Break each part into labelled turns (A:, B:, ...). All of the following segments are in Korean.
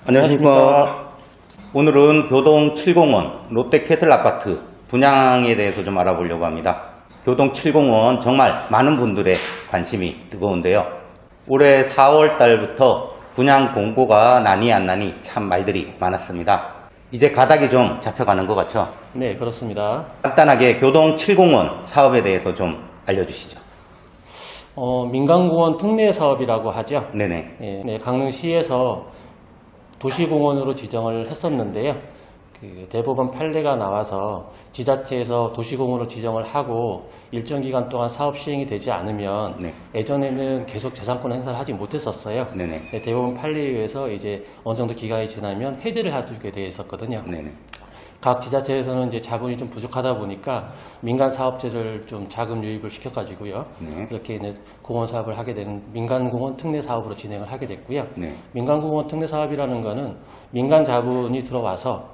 A: 안녕하십니까. 오늘은 교동 7공원 롯데캐슬 아파트 분양에 대해서 좀 알아보려고 합니다. 교동 7공원 정말 많은 분들의 관심이 뜨거운데요. 올해 4월 달부터 분양 공고가 나니 안 나니 참 말들이 많았습니다. 이제 가닥이 좀 잡혀가는 것 같죠?
B: 네, 그렇습니다.
A: 간단하게 교동 7공원 사업에 대해서 좀 알려주시죠.
B: 민간공원 특례 사업이라고 하죠.
A: 네네.
B: 네, 강릉시에서 도시공원으로 지정을 했었는데요. 대법원 판례가 나와서 지자체에서 도시공원으로 지정을 하고 일정 기간 동안 사업 시행이 되지 않으면
A: 네.
B: 예전에는 계속 재산권 행사를 하지 못했었어요.
A: 네네.
B: 네, 대법원 판례에 의해서 이제 어느 정도 기간이 지나면 해제를 해두게 되어 있었거든요.
A: 네네.
B: 각 지자체에서는 이제 자본이 좀 부족하다 보니까 민간 사업체를 좀 자금 유입을 시켜가지고요.
A: 네.
B: 그렇게 이제 공원 사업을 하게 되는 민간공원 특례 사업으로 진행을 하게 됐고요.
A: 네.
B: 민간공원 특례 사업이라는 거는 민간 자본이 들어와서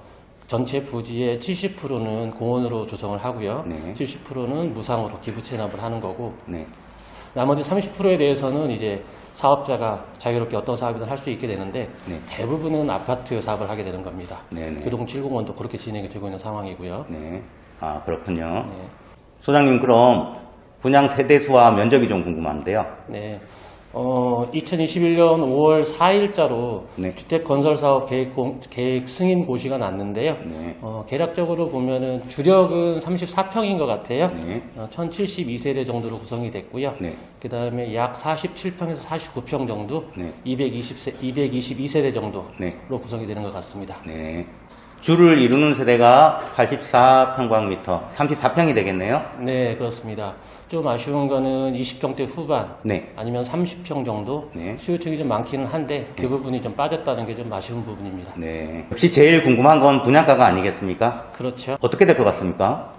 B: 전체 부지의 70%는 공원으로 조성을 하고요.
A: 네.
B: 70%는 무상으로 기부 체납을 하는 거고
A: 네.
B: 나머지 30%에 대해서는 이제 사업자가 자유롭게 어떤 사업이든 할 수 있게 되는데
A: 네.
B: 대부분은 아파트 사업을 하게 되는 겁니다.
A: 네네.
B: 교동 7공원도 그렇게 진행이 되고 있는 상황이고요.
A: 네. 아, 그렇군요.
B: 네.
A: 소장님, 그럼 분양 세대수와 면적이 좀 궁금한데요.
B: 네. 2021년 5월 4일자로
A: 네.
B: 주택건설사업 계획 승인 고시가 났는데요.
A: 네.
B: 계략적으로 보면은 주력은 34평인 것 같아요.
A: 네.
B: 1072세대 정도로 구성이 됐고요.
A: 네.
B: 그 다음에 약 47평에서 49평 정도,
A: 네.
B: 222세대 정도로
A: 네.
B: 구성이 되는 것 같습니다.
A: 네. 주를 이루는 세대가 84평방미터, 34평이 되겠네요.
B: 네, 그렇습니다. 좀 아쉬운 거는 20평대 후반,
A: 네.
B: 아니면 30평 정도
A: 네.
B: 수요층이 좀 많기는 한데 그 부분이 좀 빠졌다는 게 좀 아쉬운 부분입니다.
A: 네. 역시 제일 궁금한 건 분양가가 아니겠습니까?
B: 그렇죠.
A: 어떻게 될 것 같습니까?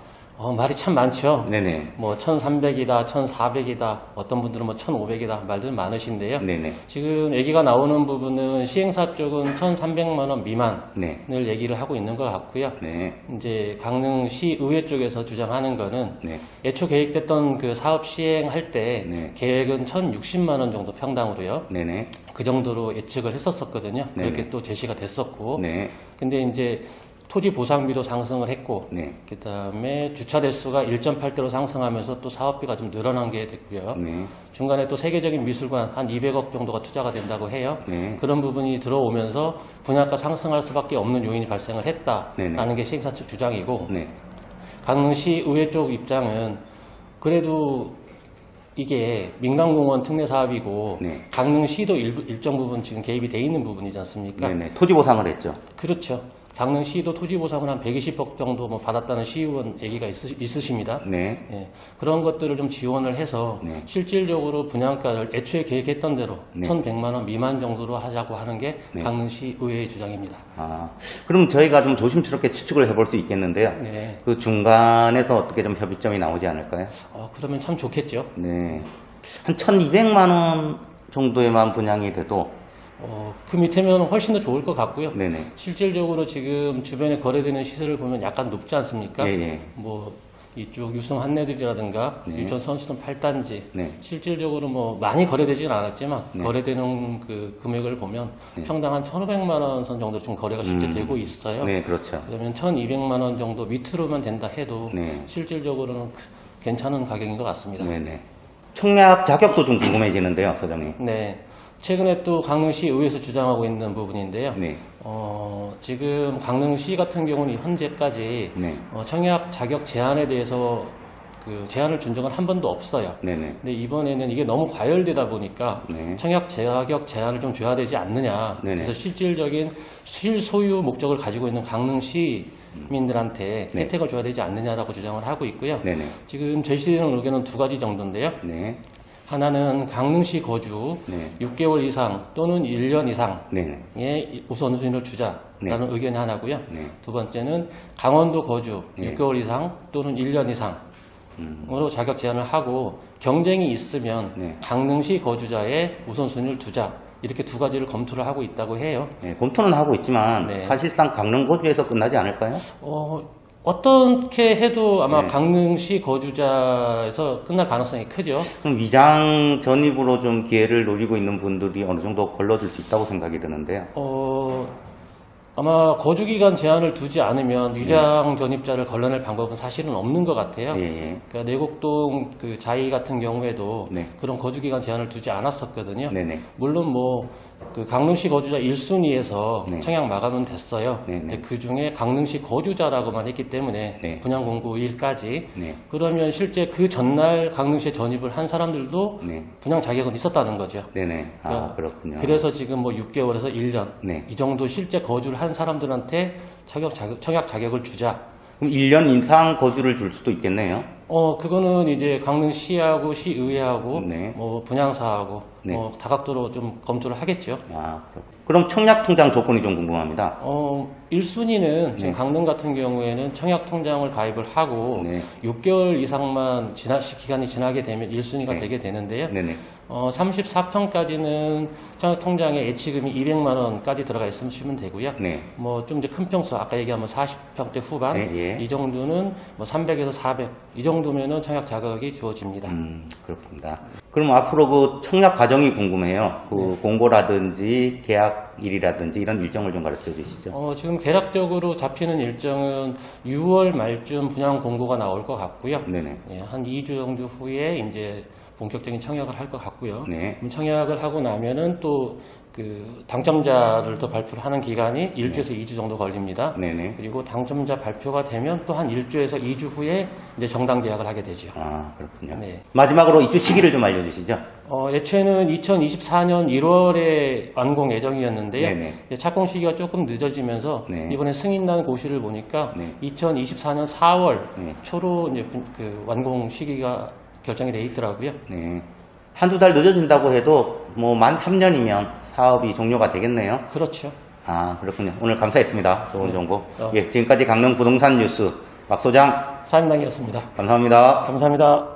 B: 말이 참 많죠.
A: 네네.
B: 뭐 1,300이다, 1,400이다, 어떤 분들은 뭐 1,500이다 말들 많으신데요.
A: 네네.
B: 지금 얘기가 나오는 부분은 시행사 쪽은 1,300만 원 미만을
A: 네.
B: 얘기를 하고 있는 것 같고요.
A: 네.
B: 이제 강릉시 의회 쪽에서 주장하는 거는
A: 네.
B: 애초 계획됐던 그 사업 시행할 때
A: 네.
B: 계획은 1,060만 원 정도 평당으로요.
A: 네네.
B: 그 정도로 예측을 했었었거든요.
A: 네네.
B: 그렇게 또 제시가 됐었고.
A: 네.
B: 근데 이제 토지 보상비도 상승을 했고,
A: 네.
B: 그 다음에 주차 대수가 1.8대로 상승하면서 또 사업비가 좀 늘어난 게 됐고요.
A: 네.
B: 중간에 또 세계적인 미술관 한 200억 정도가 투자가 된다고 해요.
A: 네.
B: 그런 부분이 들어오면서 분양가 상승할 수밖에 없는 요인이 발생을 했다라는
A: 네네.
B: 게 시행사 측 주장이고,
A: 네.
B: 강릉시 의회 쪽 입장은 그래도 이게 민간공원 특례 사업이고
A: 네.
B: 강릉시도 일정 부분 지금 개입이 돼 있는 부분이지 않습니까?
A: 네네. 토지 보상을 했죠.
B: 그렇죠. 강릉시도 토지 보상을 한 120억 정도 뭐 받았다는 시의원 얘기가 있으십니다.
A: 네.
B: 예, 그런 것들을 좀 지원을 해서
A: 네.
B: 실질적으로 분양가를 애초에 계획했던 대로
A: 네.
B: 1,100만 원 미만 정도로 하자고 하는 게
A: 네.
B: 강릉시 의회의 주장입니다.
A: 아, 그럼 저희가 좀 조심스럽게 추측을 해볼 수 있겠는데요.
B: 네.
A: 그 중간에서 어떻게 좀 협의점이 나오지 않을까요?
B: 그러면 참 좋겠죠.
A: 네. 한 1,200만 원 정도에만 분양이 돼도
B: 그 밑에면 훨씬 더 좋을 것 같고요.
A: 네네.
B: 실질적으로 지금 주변에 거래되는 시세를 보면 약간 높지 않습니까?
A: 예.
B: 뭐 이쪽 유성 한내들이라든가
A: 네.
B: 유천 선수동 8단지
A: 네.
B: 실질적으로 뭐 많이 거래되지는 않았지만
A: 네.
B: 거래되는 그 금액을 보면
A: 네.
B: 평당 한 1,500만 원 선 정도 좀 거래가 실제 되고 있어요.
A: 네, 그렇죠.
B: 그러면 1,200만 원 정도 밑으로만 된다 해도
A: 네.
B: 실질적으로는 괜찮은 가격인 것 같습니다.
A: 네네. 청약 자격도 좀 궁금해지는데요, 소장님.
B: 네. 최근에 또 강릉시 의회에서 주장하고 있는 부분인데요.
A: 네.
B: 지금 강릉시 같은 경우는 현재까지
A: 네.
B: 청약 자격 제한에 대해서 그 제한을 준 적은 한 번도 없어요.
A: 네네.
B: 근데 이번에는 이게 너무 과열되다 보니까
A: 네.
B: 청약 자격 제한을 좀 줘야 되지 않느냐.
A: 네네.
B: 그래서 실질적인 실소유 목적을 가지고 있는 강릉시 민들한테
A: 네.
B: 혜택을 줘야 되지 않느냐라고 주장을 하고 있고요.
A: 네네.
B: 지금 제시되는 의견은 두 가지 정도인데요.
A: 네.
B: 하나는 강릉시 거주
A: 네.
B: 6개월 이상 또는 1년 이상의
A: 네네.
B: 우선순위를 주자라는
A: 네.
B: 의견이 하나고요.
A: 네.
B: 두 번째는 강원도 거주
A: 네.
B: 6개월 이상 또는 1년 이상으로 자격 제한을 하고 경쟁이 있으면
A: 네.
B: 강릉시 거주자의 우선순위를 두자. 이렇게 두 가지를 검토를 하고 있다고 해요.
A: 네, 검토는 하고 있지만
B: 네.
A: 사실상 강릉 거주에서 끝나지 않을까요?
B: 어떻게 해도 아마
A: 네.
B: 강릉시 거주자에서 끝날 가능성이 크죠.
A: 그럼 위장 전입으로 좀 기회를 노리고 있는 분들이 어느 정도 걸러질 수 있다고 생각이 드는데요.
B: 아마 거주기간 제한을 두지 않으면 위장 전입자를 걸러낼 방법은 사실은 없는 것 같아요.
A: 예, 예.
B: 그러니까 내곡동 그 자이 같은 경우에도
A: 네.
B: 그런 거주기간 제한을 두지 않았었거든요.
A: 네네.
B: 물론 뭐 그 강릉시 거주자 1순위에서
A: 네.
B: 청약 마감은 됐어요.
A: 네네.
B: 근데 그 중에 강릉시 거주자라고만 했기 때문에
A: 네.
B: 분양 공고 1까지
A: 네.
B: 그러면 실제 그 전날 강릉시에 전입을 한 사람들도
A: 네.
B: 분양 자격은 있었다는 거죠.
A: 네네. 아,
B: 그러니까
A: 그렇군요.
B: 그래서 지금 뭐 6개월에서 1년
A: 네.
B: 이 정도 실제 거주를 한 사람들한테 청약 자격을 주자.
A: 그럼 1년 이상 거주를 줄 수도 있겠네요.
B: 그거는 이제 강릉시하고 시의회하고
A: 네.
B: 뭐 분양사하고
A: 네.
B: 다각도로 좀 검토를 하겠죠.
A: 아, 그럼 청약통장 조건이 좀 궁금합니다.
B: 1순위는 지금
A: 네.
B: 강릉 같은 경우에는 청약통장을 가입을 하고
A: 네.
B: 6개월 이상만 기간이 지나게 되면 1순위가
A: 네.
B: 되게 되는데요.
A: 네네.
B: 34평까지는 청약통장에 예치금이 200만 원까지 들어가 있으면 되고요.
A: 네.
B: 뭐 좀 이제 큰 평수 아까 얘기한 40평대 후반
A: 예, 예.
B: 이 정도는 뭐 300에서 400 이 정도면은 청약 자격이 주어집니다.
A: 그렇습니다. 그럼 앞으로 그 청약 과정이 궁금해요. 그
B: 네.
A: 공고라든지 계약일이라든지 이런 일정을 좀 가르쳐 주시죠.
B: 지금 대략적으로 잡히는 일정은 6월 말쯤 분양 공고가 나올 것 같고요.
A: 네네.
B: 예, 한 2주 정도 후에 이제 본격적인 청약을 할 것 같고요.
A: 네.
B: 그럼 청약을 하고 나면은 또 그 당첨자를 또 발표를 하는 기간이 1주에서 2주 정도 걸립니다.
A: 네네.
B: 그리고 당첨자 발표가 되면 또 한 1주에서 2주 후에 이제 정당 계약을 하게 되죠.
A: 아, 그렇군요.
B: 네.
A: 마지막으로 입주 시기를 좀 알려주시죠.
B: 예체는 2024년 1월에 완공 예정이었는데요.
A: 네네.
B: 이제 착공 시기가 조금 늦어지면서
A: 네.
B: 이번에 승인난 고시를 보니까
A: 네.
B: 2024년 4월
A: 네.
B: 초로 이제 그 완공 시기가 결정이 돼 있더라고요.
A: 네. 한두 달 늦어진다고 해도 뭐 만 3년이면 사업이 종료가 되겠네요.
B: 그렇죠.
A: 아, 그렇군요. 오늘 감사했습니다. 좋은 정보.
B: 어.
A: 예, 지금까지 강릉 부동산 뉴스 박 소장
B: 사임당이었습니다.
A: 감사합니다.
B: 감사합니다.